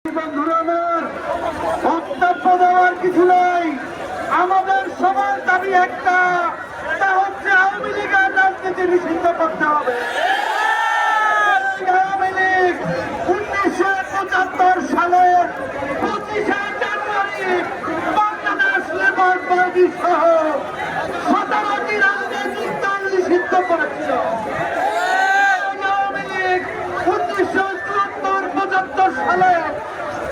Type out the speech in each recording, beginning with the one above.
বন্ধুরা আমার, বক্তব্য দেওয়ার কিছু নাই। আমাদের সবার দাবি একটা, তা হচ্ছে আওয়ামী লীগের রাজনীতি নিষিদ্ধ করতে হবে। আওয়ামী লীগ 1975 সালের 25শে জানুয়ারি বাংলাদেশ লেবার পার্টি সহ 17টি রাজনৈতিক দল নিষিদ্ধ করেছিল। আওয়ামী লীগ 1974-75 সালে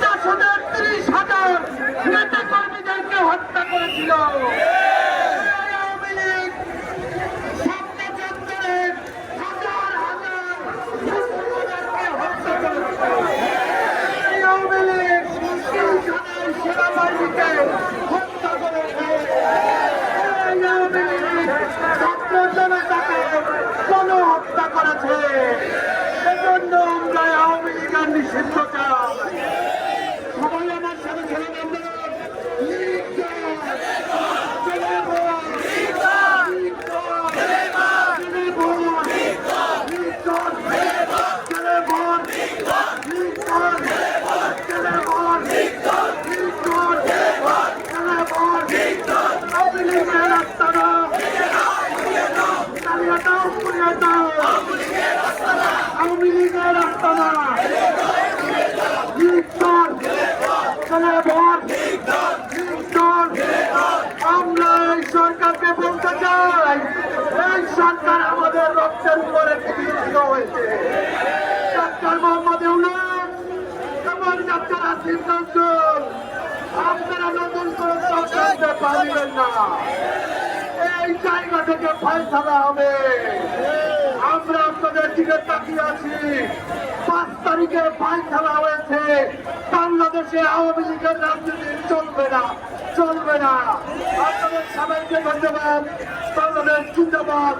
430,000 নেতা কর্মীদেরকে হত্যা করেছিল। আওয়ামী লীগ ছাত্রছাত্রীদের হাজার হাজার মুসলমানদেরকে হত্যা করেছিল। আওয়ামী লীগ সেনাবাহিনীকে হত্যা করেছে। আওয়ামী লীগ ছাত্র জনতাকে গণহত্যা করেছে। সেজন্য আমরা আওয়ামী লীগের নিষিদ্ধ চাই। সবাই আমার সাথে ছেলে বন্ধুরা, আওয়ামী লীগের রাস্তানা আমরা এই সরকারকে বলতে চাই, এই সরকার আমাদের রক্তের উপরে প্রতিষ্ঠিত হয়েছে। ডাক্তার মোহাম্মদ ইউনূস এবং ডাক্তার আসিফ নজরুল, আপনারা নতুন করে সরকারকে পারবেন না। এই জায়গা থেকে ফয়সালা হবে। আমরা আপনাদের দিকে তাকিয়ে আছি। 5 তারিখে ফয়সালা হয়েছে, বাংলাদেশে আওয়ামী লীগের রাজনীতি চলবে না, চলবে না। আপনাদের সবাইকে ধন্যবাদ। বাংলাদেশ জিন্দাবাদ।